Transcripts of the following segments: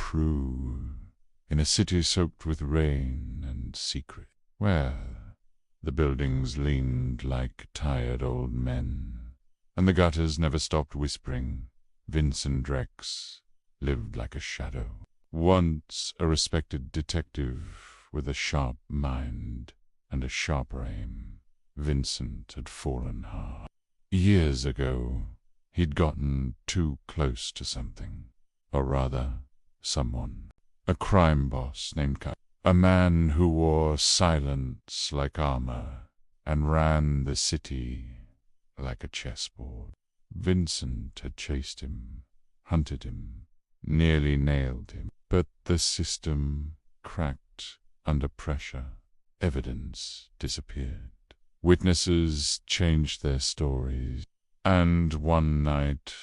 true, in a city soaked with rain and secret, where the buildings leaned like tired old men, and the gutters never stopped whispering, Vincent Drex lived like a shadow. Once a respected detective with a sharp mind and a sharper aim, Vincent had fallen hard. Years ago, he'd gotten too close to something, or rather, someone. A crime boss named a man who wore silence like armor and ran the city like a chessboard. Vincent had chased him, hunted him, nearly nailed him, but the system cracked under pressure. Evidence disappeared. Witnesses changed their stories, and one night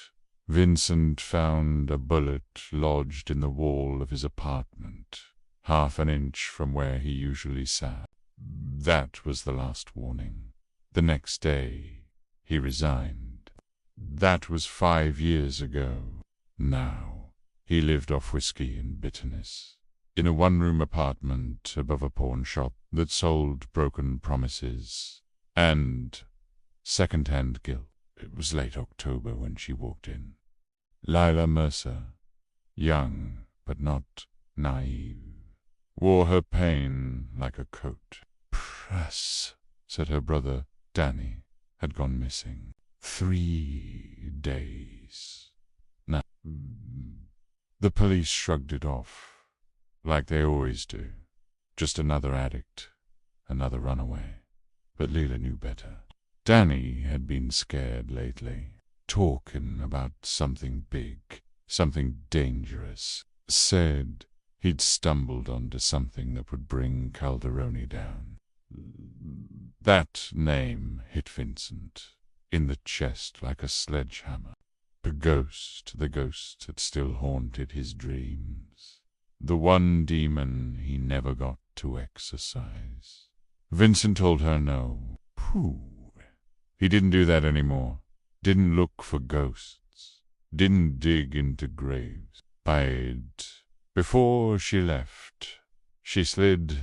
Vincent found a bullet lodged in the wall of his apartment, half an inch from where he usually sat. That was the last warning. The next day, he resigned. That was 5 years ago. Now, he lived off whiskey and bitterness, in a one-room apartment above a pawn shop that sold broken promises and second-hand guilt. It was late October when she walked in. Lila Mercer, young but not naive, wore her pain like a coat. Press, said her brother, Danny, had gone missing. 3 days. Now, the police shrugged it off, like they always do. Just another addict, another runaway. But Lila knew better. Danny had been scared lately, talking about something big, something dangerous. Said he'd stumbled onto something that would bring Calderoni down. That name hit Vincent in the chest like a sledgehammer. The ghost that still haunted his dreams. The one demon he never got to exorcise. Vincent told her no. Pooh. He didn't do that anymore. Didn't look for ghosts. Didn't dig into graves. Before she left, she slid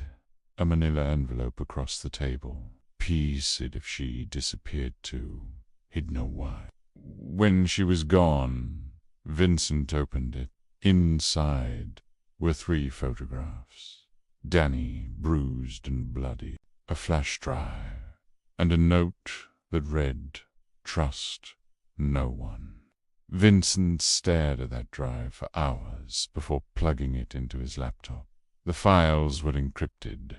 a manila envelope across the table. Piece it if she disappeared too. He'd know why. When she was gone, Vincent opened it. Inside were 3 photographs. Danny, bruised and bloody, a flash drive, and a note that read, "Trust no one." Vincent stared at that drive for hours before plugging it into his laptop. The files were encrypted,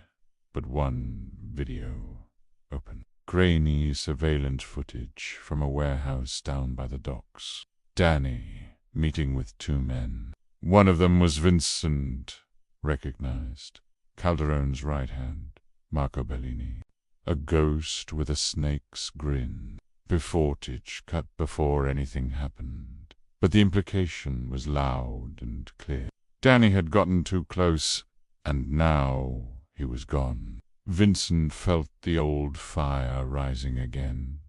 but one video open. Grainy surveillance footage from a warehouse down by the docks. Danny meeting with 2 men. One of them was Vincent, recognized. Calderon's right hand, Marco Bellini. A ghost with a snake's grin. Footage cut before anything happened, but the implication was loud and clear. Danny had gotten too close, and now he was gone. Vincent felt the old fire rising again,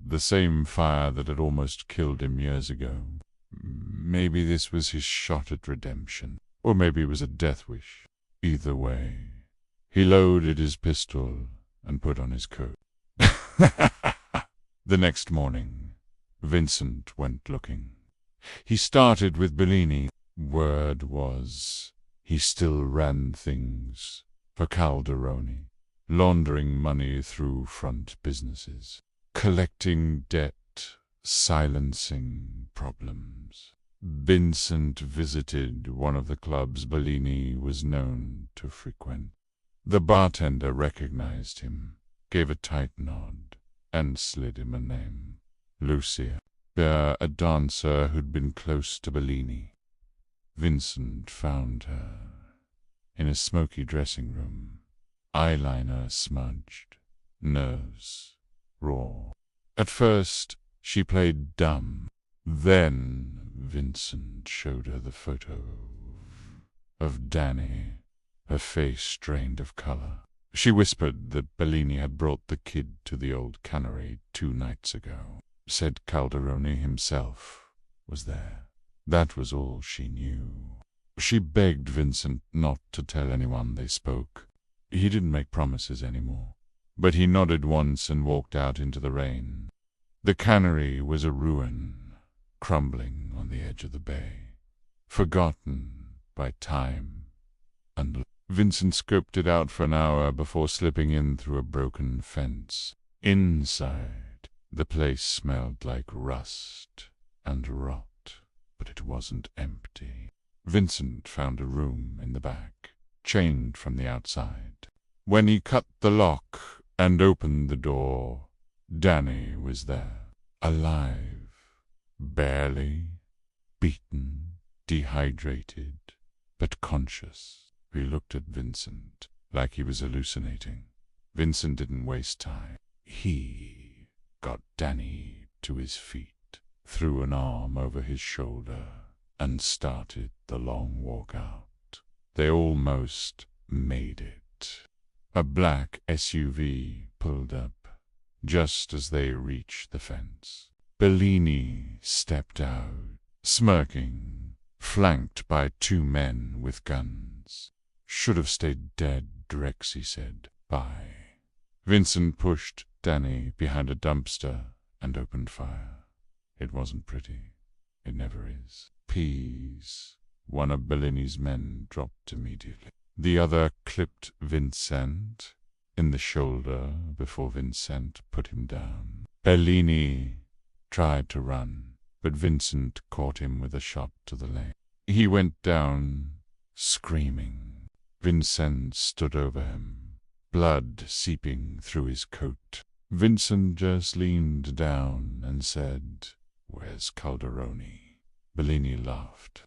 the same fire that had almost killed him years ago. Maybe this was his shot at redemption, or maybe it was a death wish. Either way, he loaded his pistol and put on his coat. The next morning, Vincent went looking. He started with Bellini. Word was, he still ran things for Calderoni, laundering money through front businesses, collecting debt, silencing problems. Vincent visited one of the clubs Bellini was known to frequent. The bartender recognized him, gave a tight nod, and slid him a name. Lucia, a dancer who'd been close to Bellini. Vincent found her in a smoky dressing room, eyeliner smudged, nerves raw. At first, she played dumb. Then Vincent showed her the photo of Danny, her face drained of color. She whispered that Bellini had brought the kid to the old cannery 2 nights ago. Said Calderoni himself was there. That was all she knew. She begged Vincent not to tell anyone they spoke. He didn't make promises anymore, but he nodded once and walked out into the rain. The cannery was a ruin, crumbling on the edge of the bay, forgotten by time and Vincent scoped it out for an hour before slipping in through a broken fence. Inside, the place smelled like rust and rot, but it wasn't empty. Vincent found a room in the back, chained from the outside. When he cut the lock and opened the door, Danny was there, alive, barely, beaten, dehydrated, but conscious. He looked at Vincent like he was hallucinating. Vincent didn't waste time. He got Danny to his feet, threw an arm over his shoulder, and started the long walk out. They almost made it. A black SUV pulled up just as they reached the fence. Bellini stepped out, smirking, flanked by 2 men with guns. "Should have stayed dead," Drex, he said. "Bye." Vincent pushed Danny behind a dumpster and opened fire. It wasn't pretty. It never is. Peas. One of Bellini's men dropped immediately. The other clipped Vincent in the shoulder before Vincent put him down. Bellini tried to run, but Vincent caught him with a shot to the leg. He went down, screaming. Vincent stood over him, blood seeping through his coat. Vincent just leaned down and said, "Where's Calderoni?" Bellini laughed.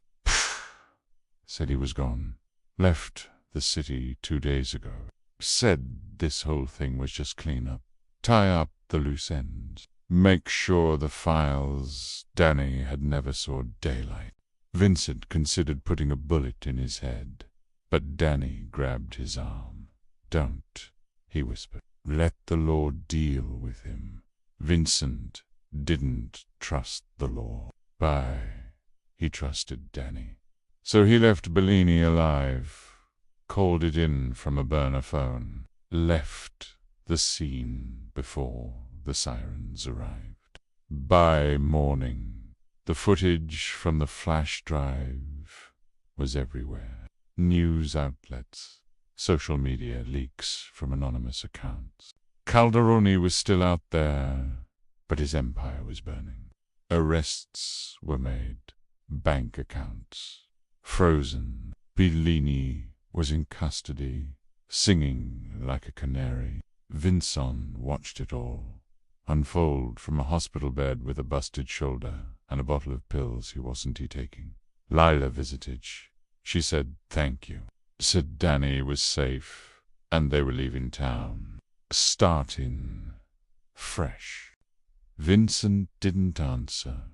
Said he was gone. Left the city 2 days ago. Said this whole thing was just clean-up. Tie up the loose ends. Make sure the files Danny had never saw daylight. Vincent considered putting a bullet in his head, but Danny grabbed his arm. "Don't," he whispered. "Let the law deal with him." Vincent didn't trust the law. He trusted Danny. So he left Bellini alive, called it in from a burner phone, left the scene before the sirens arrived. By morning, the footage from the flash drive was everywhere. News outlets, social media leaks from anonymous accounts. Calderoni was still out there, but his empire was burning. Arrests were made, bank accounts frozen. Bellini was in custody, singing like a canary. Vincent watched it all unfold from a hospital bed with a busted shoulder and a bottle of pills he wasn't taking. Lila visited. She said thank you. Said Danny was safe and they were leaving town, starting fresh. Vincent didn't answer,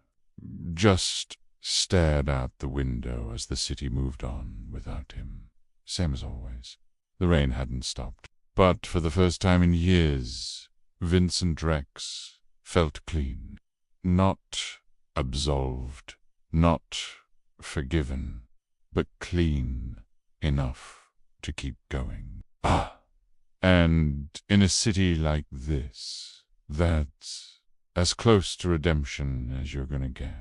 just stared out the window as the city moved on without him. Same as always. The rain hadn't stopped. But for the first time in years, Vincent Drex felt clean. Not absolved, not forgiven, but clean enough to keep going. And in a city like this, that's as close to redemption as you're gonna get.